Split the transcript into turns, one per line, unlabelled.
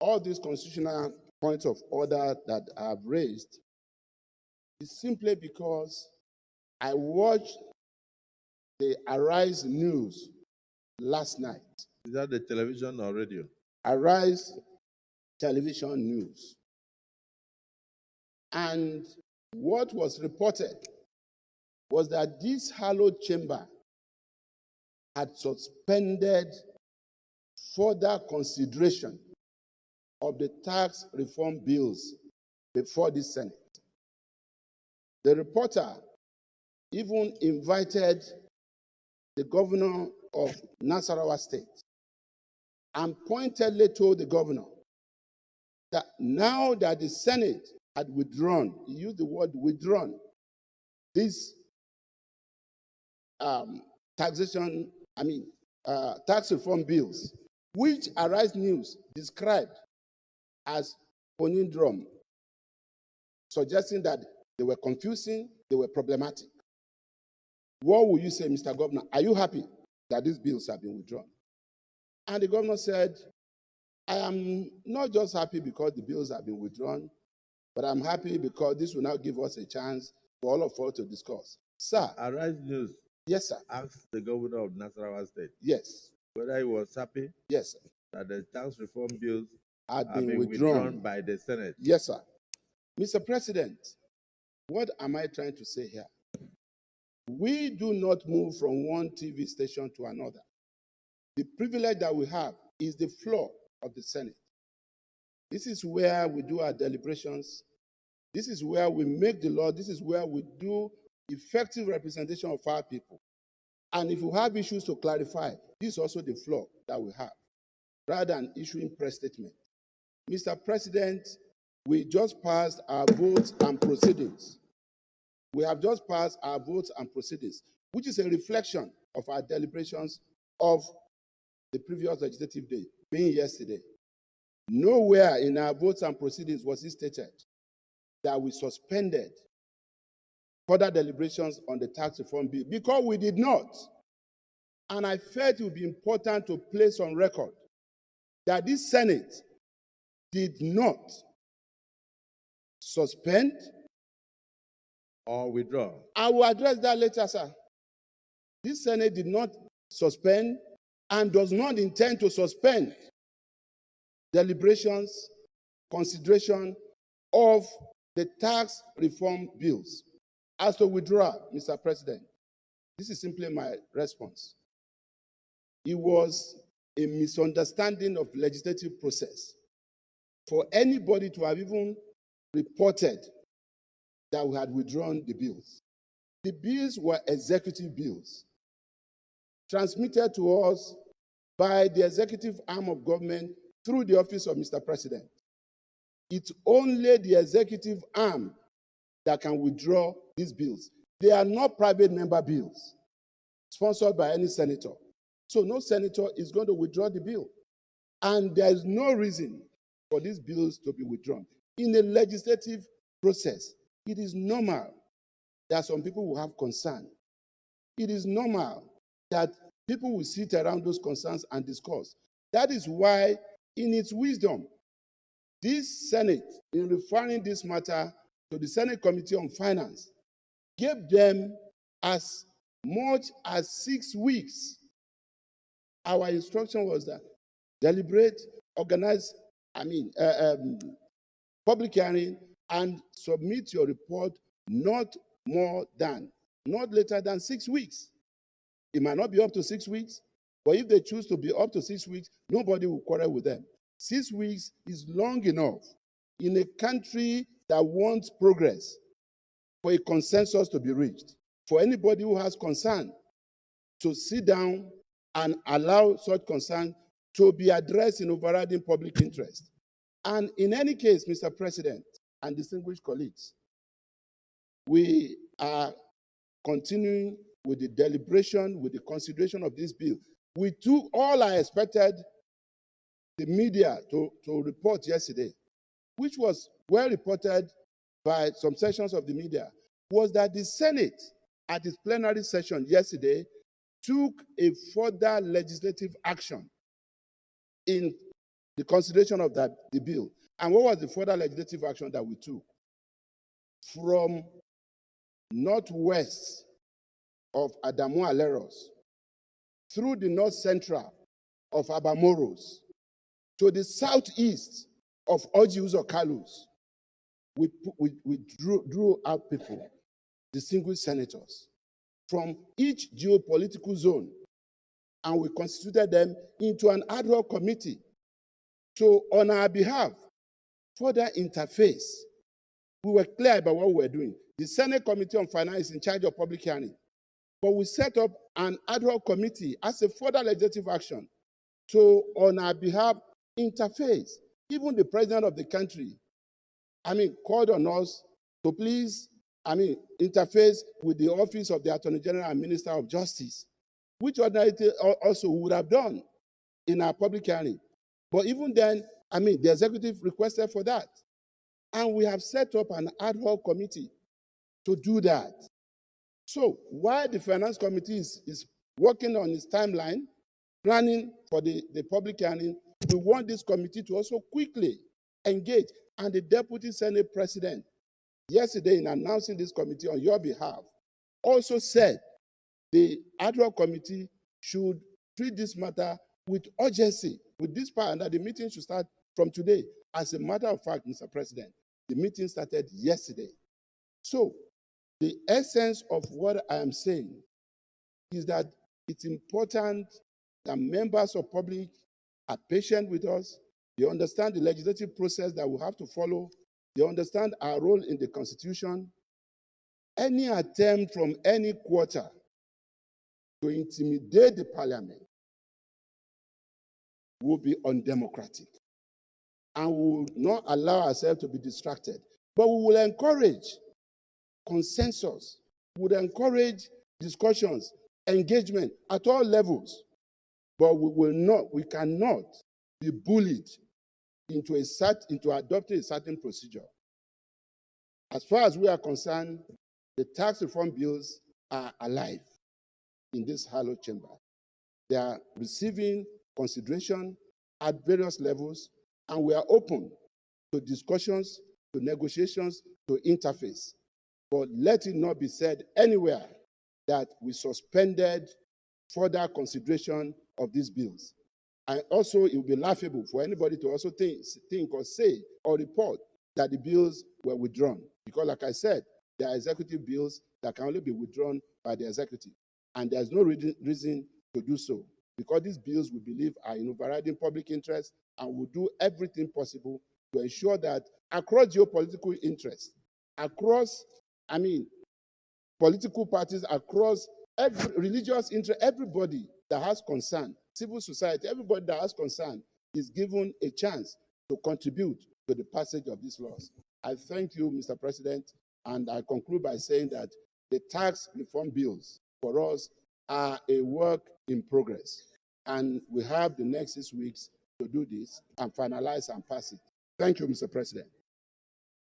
all these constitutional points of order that I've raised is simply because I watched the Arise News last night.
Is that the television or radio?
Arise Television News. And what was reported was that this hallowed chamber had suspended further consideration of the tax reform bills before the Senate. The reporter even invited the governor of Nasarawa State and pointedly told the governor that now that the Senate had withdrawn, he used the word withdrawn, this tax reform bills, which Arise News described as conundrum, suggesting that they were confusing, they were problematic. What would you say, Mr. Governor? Are you happy that these bills have been withdrawn? And the governor said, I am not just happy because the bills have been withdrawn, but I'm happy because this will now give us a chance for all of us to discuss. Sir.
Arise News.
Yes, sir.
Asked the governor of Nasarawa State.
Yes.
Whether he was happy.
Yes, sir.
That the tax reform bills
had been withdrawn
by the Senate.
Yes, sir. Mr. President, what am I trying to say here? We do not move from one TV station to another. The privilege that we have is the floor of the Senate. This is where we do our deliberations. This is where we make the law. This is where we do effective representation of our people. And if you have issues to clarify, this is also the floor that we have, rather than issuing press statements. Mr. President, we just passed our votes and proceedings. We have just passed our votes and proceedings, which is a reflection of our deliberations of the previous legislative day, being yesterday. Nowhere in our votes and proceedings was it stated that we suspended further deliberations on the tax reform bill, because we did not. And I felt it would be important to place on record that this Senate did not suspend
or withdraw.
I will address that later, sir. This Senate did not suspend and does not intend to suspend deliberations, consideration of the tax reform bills. As to withdraw, Mr. President, this is simply my response. It was a misunderstanding of legislative process for anybody to have even reported that we had withdrawn the bills. The bills were executive bills transmitted to us by the executive arm of government through the office of Mr. President. It's only the executive arm that can withdraw these bills. They are not private member bills sponsored by any senator. So no senator is going to withdraw the bill. And there is no reason for these bills to be withdrawn. In a legislative process, it is normal that some people will have concern. It is normal that people will sit around those concerns and discuss. That is why, in its wisdom, this Senate, in referring this matter to the Senate Committee on Finance, gave them as much as 6 weeks. Our instruction was that deliberate, organize, public hearing, and submit your report not later than 6 weeks. It might not be up to 6 weeks, but if they choose to be up to 6 weeks, nobody will quarrel with them. 6 weeks is long enough in a country that wants progress for a consensus to be reached, for anybody who has concern to sit down and allow such concern to be addressed in overriding public interest. And in any case, Mr. President and distinguished colleagues, we are continuing with the deliberation, with the consideration of this bill. We took all I expected the media to report yesterday, which was well reported by some sections of the media, was that the Senate, at its plenary session yesterday, took a further legislative action in the consideration of the bill. And what was the further legislative action that we took? From northwest of Adamu Aleros through the north central of Abamoros to the southeast of Oji Uzo Kalus, we drew out people, distinguished senators, from each geopolitical zone, and we constituted them into an ad hoc committee to, on our behalf, further interface. We were clear about what we were doing. The Senate Committee on Finance is in charge of public hearing, but we set up an ad hoc committee as a further legislative action to, on our behalf, interface. Even the president of the country, called on us to please, interface with the office of the Attorney General and Minister of Justice, which ordinarily also would have done in our public hearing. But even then, the executive requested for that. And we have set up an ad hoc committee to do that. So while the Finance Committee is working on its timeline, planning for the public hearing, we want this committee to also quickly engage. And the Deputy Senate President, yesterday in announcing this committee on your behalf, also said the ad hoc committee should treat this matter with urgency, with this power, and that the meeting should start from today. As a matter of fact, Mr. President, the meeting started yesterday. So the essence of what I am saying is that it's important that members of public are patient with us. They understand the legislative process that we have to follow. They understand our role in the Constitution. Any attempt from any quarter to intimidate the Parliament will be undemocratic, and we will not allow ourselves to be distracted. But we will encourage consensus, we will encourage discussions, engagement at all levels. But we cannot be bullied into adopting a certain procedure. As far as we are concerned, the tax reform bills are alive in this hallowed chamber. They are receiving consideration at various levels, and we are open to discussions, to negotiations, to interface. But let it not be said anywhere that we suspended further consideration of these bills. And also, it would be laughable for anybody to also think or say or report that the bills were withdrawn. Because like I said, there are executive bills that can only be withdrawn by the executive. And there's no reason to do so. Because these bills, we believe, are in overriding public interest, and will do everything possible to ensure that across geopolitical interests, across, political parties, across every religious interest, everybody that has concern, civil society, everybody that has concern is given a chance to contribute to the passage of these laws. I thank you, Mr. President, and I conclude by saying that the tax reform bills for us are a work in progress. And we have the next 6 weeks to do this and finalize and pass it. Thank you, Mr. President.